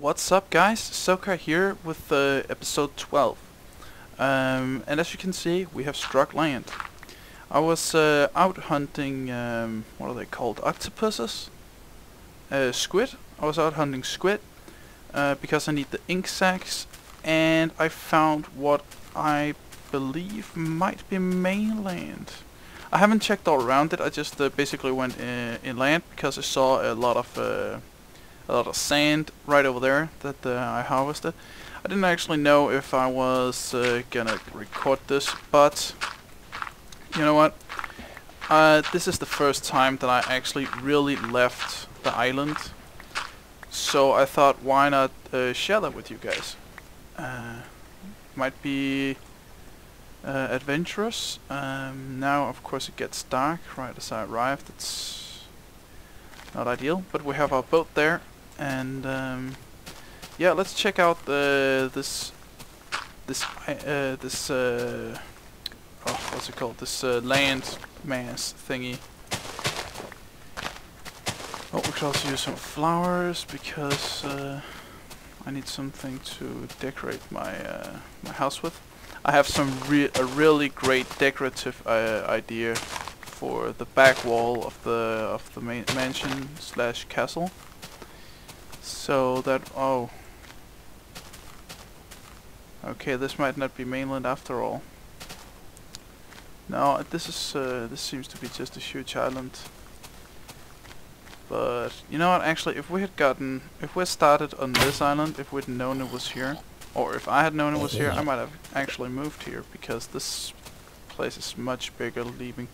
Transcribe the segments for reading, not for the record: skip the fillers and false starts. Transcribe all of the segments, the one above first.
What's up, guys? Sokar here with episode 12. And as you can see, we have struck land. I was out hunting, what are they called? Octopuses? Squid. I was out hunting squid because I need the ink sacs, and I found what I believe might be mainland. I haven't checked all around it. I just basically went inland because I saw a lot of sand right over there that I harvested. I didn't actually know if I was gonna record this, but you know what? This is the first time that I actually really left the island, so I thought, why not share that with you guys? Might be adventurous. Now, of course, it gets dark right as I arrived. It's not ideal, but we have our boat there. And yeah, let's check out this what's it called? This land mass thingy. Oh, we could also use some flowers because I need something to decorate my my house with. I have a really great decorative idea for the back wall of the mansion slash castle. So that, oh, okay, this might not be mainland after all. No, this seems to be just a huge island. But you know what? Actually, if we started on this island, if we'd known it was here, or if I had known it was here, I might have actually moved here because this place is much bigger. Leaving.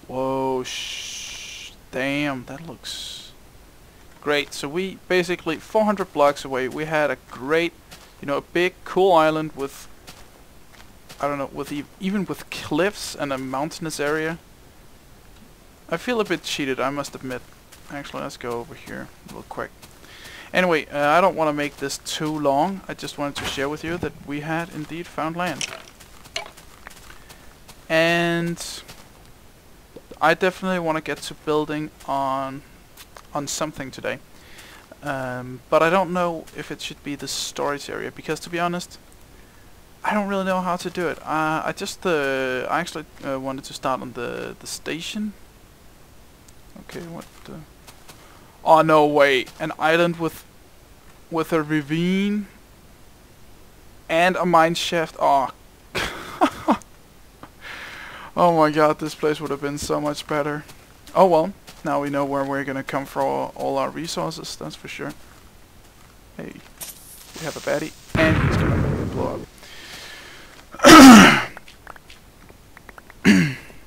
Whoa! Damn, that looks great. So we basically 400 blocks away, we had a great, you know, a big cool island with, I don't know, with even with cliffs and a mountainous area. I feel a bit cheated, I must admit. Actually, let's go over here real quick. Anyway, I don't want to make this too long. I just wanted to share with you that we had indeed found land. And I definitely want to get to building on something today, but I don't know if it should be the storage area, because to be honest, I don't really know how to do it. I actually wanted to start on the station. Okay, what the... Oh no way! An island with a ravine and a mine shaft. Oh. Oh my god, this place would have been so much better. Oh well. Now we know where we're gonna come for all our resources, that's for sure. Hey, we have a baddie, and he's gonna blow up.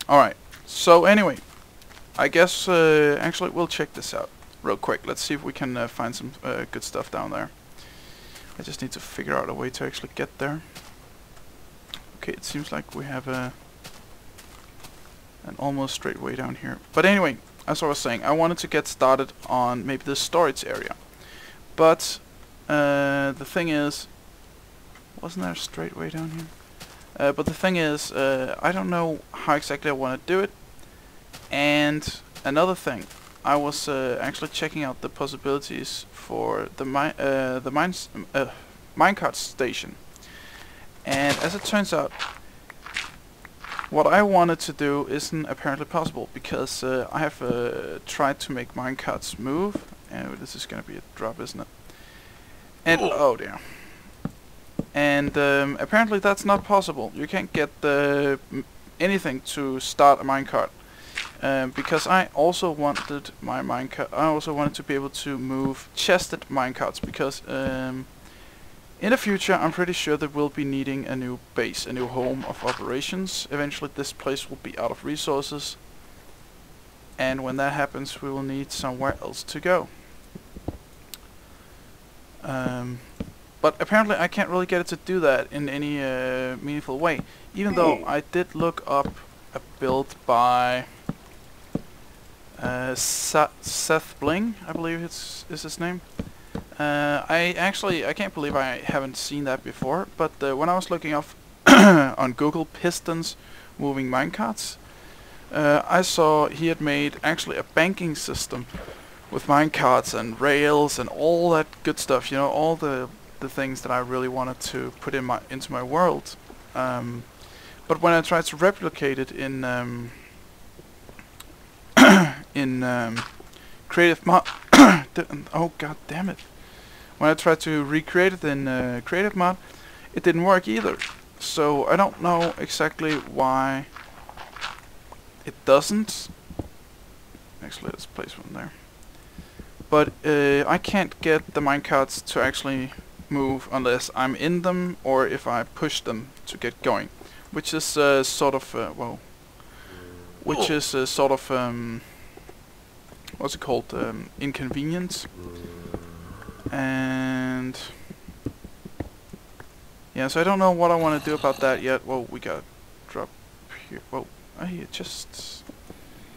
Alright, so anyway, I guess actually we'll check this out real quick. Let's see if we can find some good stuff down there. I just need to figure out a way to actually get there. Okay, it seems like we have an almost straight way down here. But anyway, as I was saying, I wanted to get started on maybe the storage area, but the thing is, wasn't there a straight way down here? But the thing is, I don't know how exactly I want to do it. And another thing, I was actually checking out the possibilities for the minecart station, and as it turns out, what I wanted to do isn't apparently possible, because I have tried to make minecarts move, and this is going to be a drop, isn't it? And oh dear. And apparently that's not possible. You can't get anything to start a minecart, because I also wanted my minecart. I also wanted to be able to move chested minecarts, because in the future, I'm pretty sure that we'll be needing a new base, a new home of operations. Eventually this place will be out of resources, and when that happens we will need somewhere else to go. But apparently I can't really get it to do that in any meaningful way, even though I did look up a build by Seth Bling, I believe is his name. I can't believe I haven't seen that before, but when I was looking up on Google pistons moving minecarts, I saw he had made actually a banking system with minecarts and rails and all that good stuff. You know, all the things that I really wanted to put in into my world. But when I tried to replicate it in in creative mod, oh god damn it! When I tried to recreate it in creative mod, it didn't work either. So I don't know exactly why it doesn't. Actually, let's place one there. But I can't get the minecarts to actually move unless I'm in them or if I push them to get going, which is sort of whoa, which is sort of what's it called, inconvenient. And yeah, so I don't know what I want to do about that yet. Well, we got drop here. Whoa, hey, just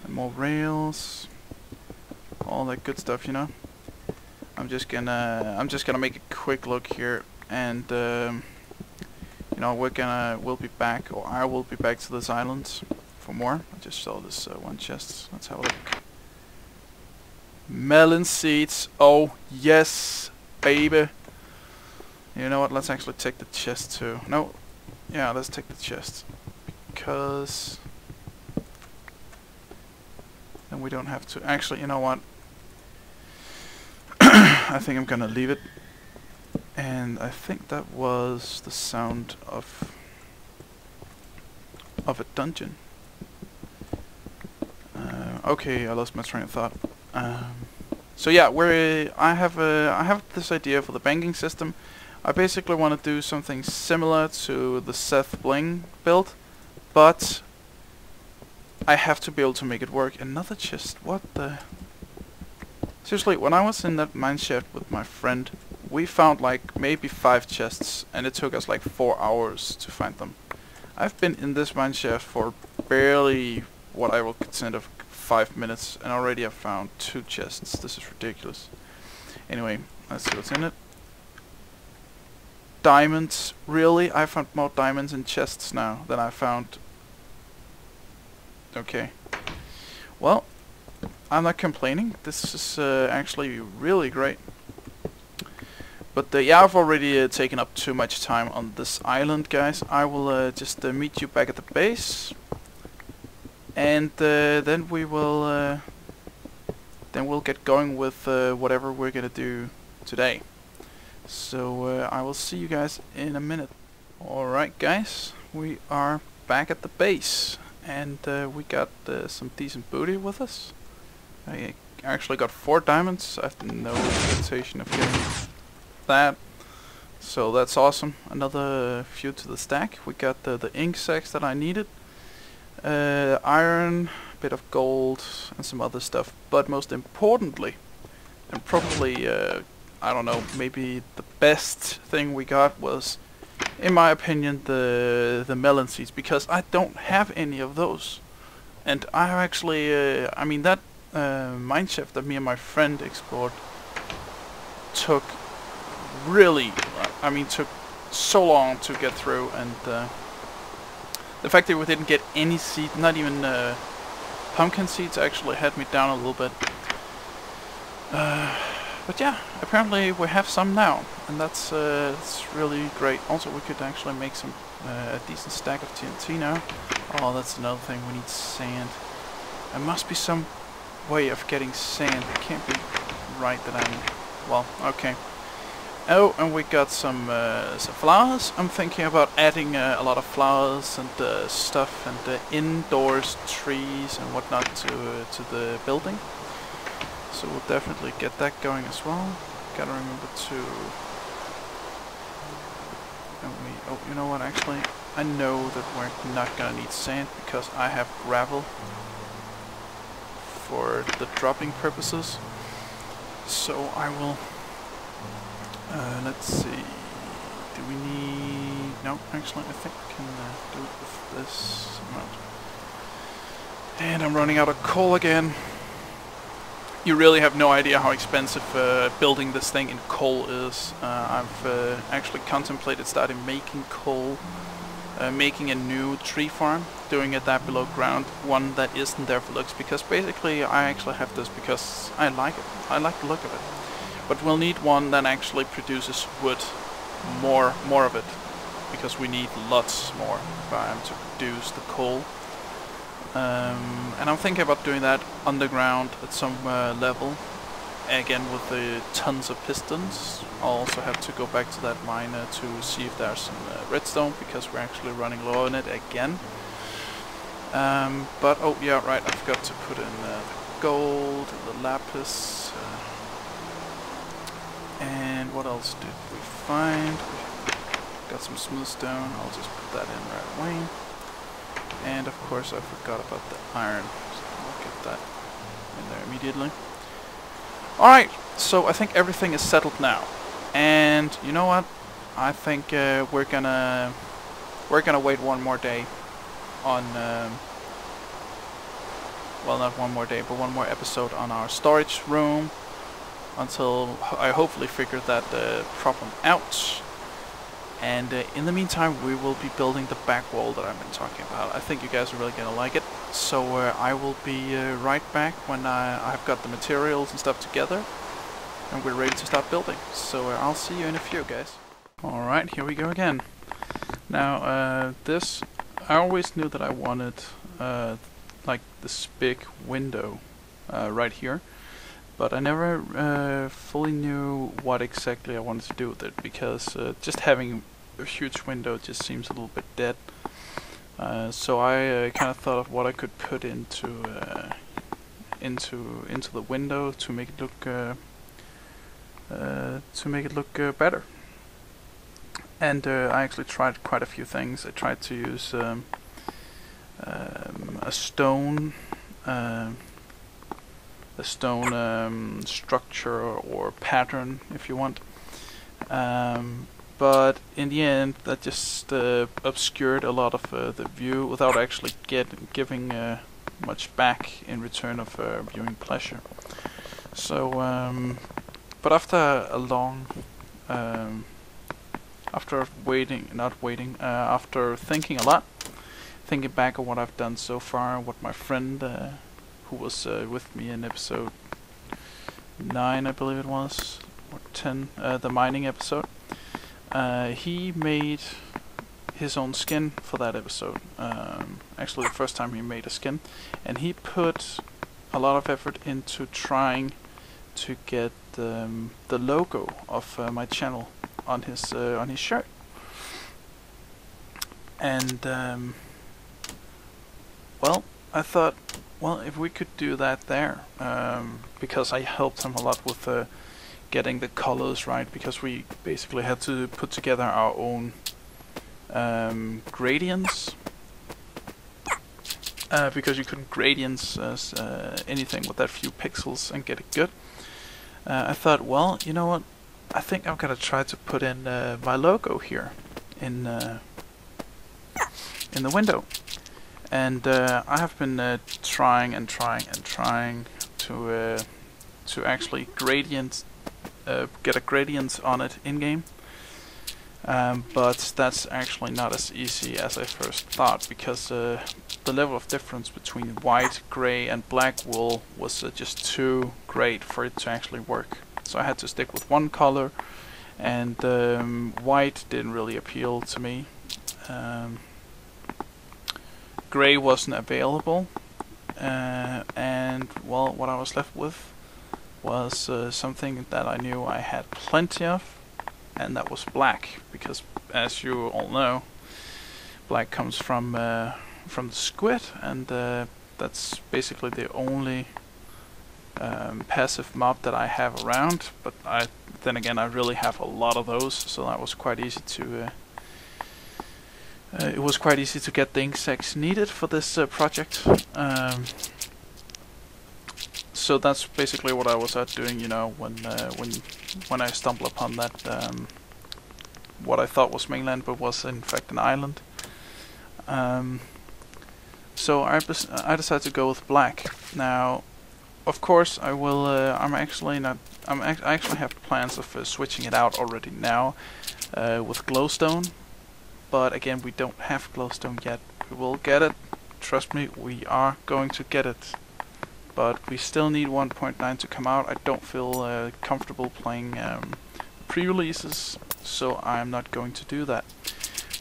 more rails, all that good stuff, you know. I'm just gonna make a quick look here, and you know, we'll be back, or I will be back to this island for more. I just saw this one chest. Let's have a look. Melon seeds. Oh yes, baby. You know what? Let's actually take the chest too. No, yeah, let's take the chest because then we don't have to. Actually, you know what? I think I'm gonna leave it. And I think that was the sound of a dungeon. Okay, I lost my train of thought. So yeah, I have this idea for the banking system. I basically want to do something similar to the Seth Bling build, but I have to be able to make it work. Another chest? What the? Seriously, when I was in that mineshaft with my friend, we found like maybe 5 chests, and it took us like 4 hours to find them. I've been in this mineshaft for barely what I will consider 5 minutes, and already I've found 2 chests. This is ridiculous. Anyway, let's see what's in it. Diamonds. Really? I found more diamonds in chests now than I found. Okay. Well, I'm not complaining. This is actually really great. But yeah, I've already taken up too much time on this island, guys. I will just meet you back at the base, and then we'll get going with whatever we're gonna do today. So I will see you guys in a minute. Alright guys, we are back at the base, and we got some decent booty with us. I actually got 4 diamonds. I have no expectation of getting that, so that's awesome. Another few to the stack. We got the ink sacks that I needed, iron, a bit of gold, and some other stuff. But most importantly, and probably I don't know, maybe the best thing we got was, in my opinion, the melon seeds, because I don't have any of those. And I actually, I mean, that mineshaft that me and my friend explored took really, I mean, took so long to get through, and the fact that we didn't get any seed, not even pumpkin seeds, actually had me down a little bit. But yeah, apparently we have some now, and that's really great. Also, we could actually make some a decent stack of TNT now. Oh, that's another thing. We need sand. There must be some way of getting sand. It can't be right that I'm. Well, okay. Oh, and we got some flowers. I'm thinking about adding a lot of flowers and stuff, and indoors trees and whatnot to the building. So we'll definitely get that going as well. Gotta remember to. Oh, you know what? Actually, I know that we're not gonna need sand because I have gravel for the dropping purposes. So I will. Let's see. Do we need? No, actually, I think we can do it with this amount. And I'm running out of coal again. You really have no idea how expensive building this thing in coal is. I've actually contemplated starting making coal making a new tree farm, doing it that below ground, one that isn't there for looks, because basically I actually have this because I like it. I like the look of it. But we'll need one that actually produces wood, more of it, because we need lots more to produce the coal. And I'm thinking about doing that underground at some level. Again, with the tons of pistons. I'll also have to go back to that miner to see if there's some redstone, because we're actually running low on it again. But oh yeah, right, I forgot to put in the gold, the lapis, and what else did we find? We got some smooth stone. I'll just put that in right away. And of course I forgot about the iron, so I'll get that in there immediately. Alright, so I think everything is settled now. And you know what? I think we're gonna wait one more day on well, not one more day, but one more episode on our storage room until I hopefully figure that problem out. And in the meantime, we will be building the back wall that I've been talking about. I think you guys are really gonna like it. So I will be right back when I've got the materials and stuff together, and we're ready to start building. So I'll see you in a few, guys. Alright, here we go again. Now this, I always knew that I wanted like this big window right here, but I never fully knew what exactly I wanted to do with it, because just having a huge window just seems a little bit dead. So I kind of thought of what I could put into the window to make it look better. And I actually tried quite a few things. I tried to use a stone structure or pattern, if you want. But in the end, that just obscured a lot of the view without actually giving much back in return of viewing pleasure. So, but after a long, after thinking a lot, thinking back on what I've done so far, what my friend who was with me in episode 9, I believe it was, or 10, the mining episode. He made his own skin for that episode. Actually the first time he made a skin, and he put a lot of effort into trying to get the logo of my channel on his shirt. And well, I thought, well, if we could do that there, because I helped him a lot with getting the colors right, because we basically had to put together our own gradients, because you couldn't gradients anything with that few pixels and get it good. I thought, well, you know what, I think I'm gonna try to put in my logo here in the window. And I have been trying to actually get a gradient on it in game, but that's actually not as easy as I first thought, because the level of difference between white, gray, and black wool was just too great for it to actually work. So I had to stick with one color, and white didn't really appeal to me. Gray wasn't available, and well, what I was left with was something that I knew I had plenty of, and that was black, because as you all know, black comes from the squid, and that's basically the only passive mob that I have around. But then again, I really have a lot of those, so that was quite easy to it was quite easy to get the insects needed for this project. So that's basically what I was out doing, you know, when I stumbled upon that what I thought was mainland, but was in fact an island. So I decided to go with black. Now, of course, I will. I actually have plans of switching it out already now with glowstone. but again, we don't have glowstone yet. We will get it. Trust me, we are going to get it. But we still need 1.9 to come out. I don't feel comfortable playing pre-releases, so I'm not going to do that.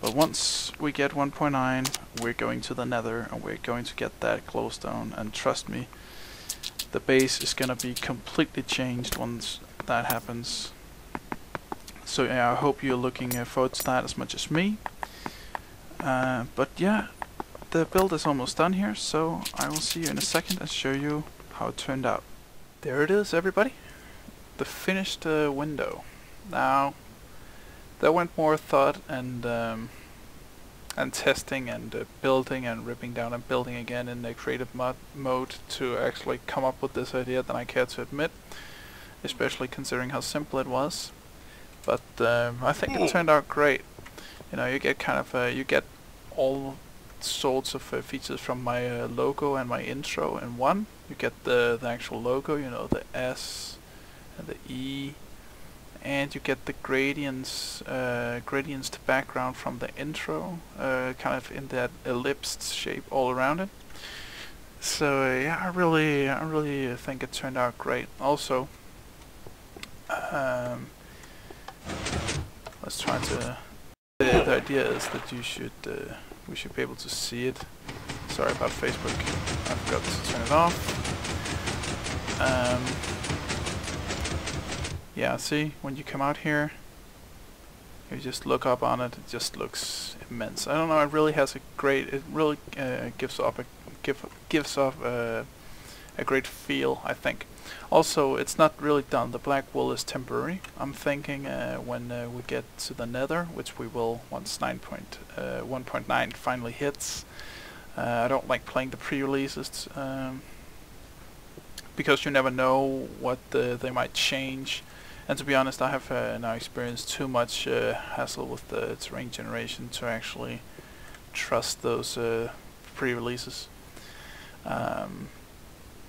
But once we get 1.9, we're going to the Nether and we're going to get that glowstone. And trust me, the base is gonna be completely changed once that happens. So yeah, I hope you're looking forward to that as much as me. But yeah, the build is almost done here, so I will see you in a second and show you how it turned out. There it is, everybody. The finished window. Now, there went more thought and testing and building and ripping down and building again in the creative mode to actually come up with this idea than I care to admit, especially considering how simple it was. But I think it turned out great. You know, you get kind of you get all sorts of features from my logo and my intro in one. You get the actual logo, you know, the S and the E, and you get the gradients to background from the intro, kind of in that ellipsed shape all around it. So yeah, I really think it turned out great. Also, let's try to. The idea is that we should be able to see it. Sorry about Facebook, I forgot to turn it off. Yeah, see, when you come out here, you just look up on it. It just looks immense. I don't know. It really has a great. It really gives off a great feel, I think. Also, it's not really done. The black wool is temporary. I'm thinking when we get to the Nether, which we will once 1.9 finally hits. I don't like playing the pre-releases because you never know what they might change. And to be honest, I have now experienced too much hassle with the terrain generation to actually trust those pre-releases.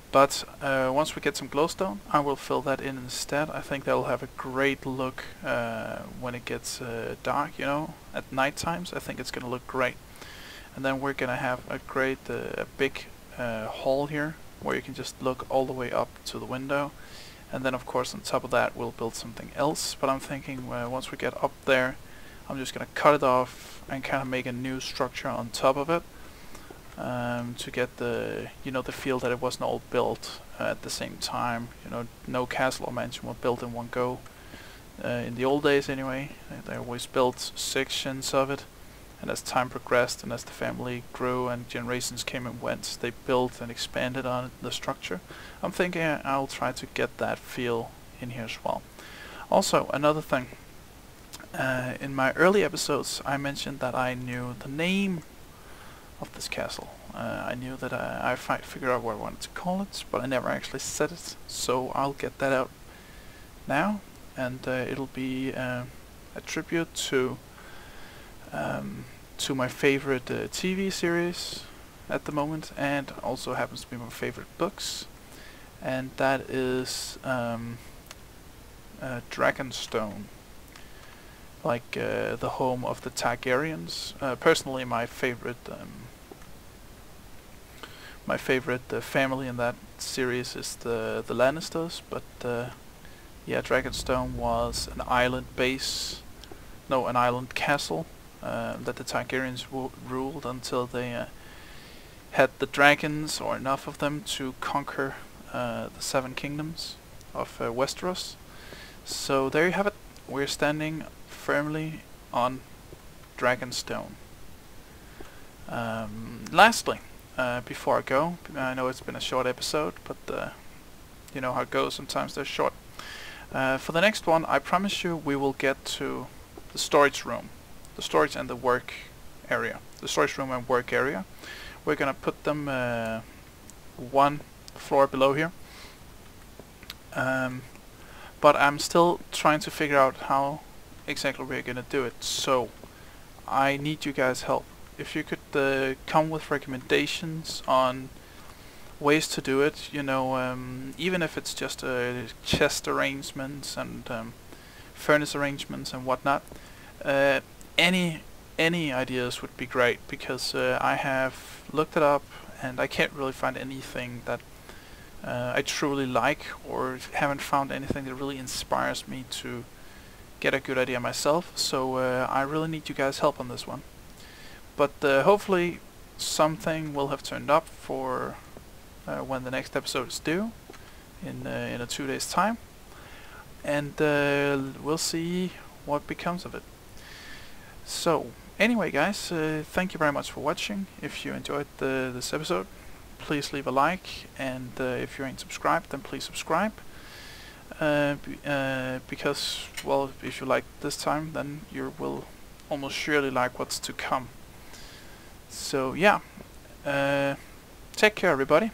But once we get some glowstone, I will fill that in instead. I think that will have a great look when it gets dark, you know, at night times. I think it's going to look great. And then we're going to have a great big hall here where you can just look all the way up to the window. And then of course on top of that we'll build something else. But I'm thinking once we get up there, I'm just going to cut it off and kind of make a new structure on top of it. To get the, you know, the feel that it wasn't all built at the same time. You know, no castle or mansion were built in one go. In the old days anyway, they always built sections of it, and as time progressed and as the family grew and generations came and went, they built and expanded on the structure. I'm thinking I'll try to get that feel in here as well. Also, another thing, in my early episodes I mentioned that I knew the name of this castle. I knew that I figured out what I wanted to call it, but I never actually said it, so I'll get that out now, and it'll be a tribute to my favorite TV series at the moment, and also happens to be my favorite books, and that is Dragonstone, like the home of the Targaryens. Personally, my favorite family in that series is the Lannisters, but yeah, Dragonstone was an island castle that the Targaryens ruled until they had the dragons, or enough of them, to conquer the 7 kingdoms of Westeros. So there you have it. We're standing firmly on Dragonstone. Lastly, before I go, I know it's been a short episode, but you know how it goes, sometimes they're short. For the next one, I promise you we will get to the storage room. The storage and the work area. The storage room and work area. We're gonna put them one floor below here. But I'm still trying to figure out how exactly we're gonna do it. So I need you guys' help. If you could come with recommendations on ways to do it, you know, even if it's just chest arrangements and furnace arrangements and whatnot, any any ideas would be great, because I have looked it up and I can't really find anything that I truly like, or haven't found anything that really inspires me to get a good idea myself. So I really need you guys' help on this one. But hopefully something will have turned up for when the next episode is due in a 2 days time, and we'll see what becomes of it. So anyway, guys, thank you very much for watching. If you enjoyed this episode, please leave a like, and if you ain't subscribed, then please subscribe, because, well, if you like this time, then you will almost surely like what's to come. So yeah, take care, everybody.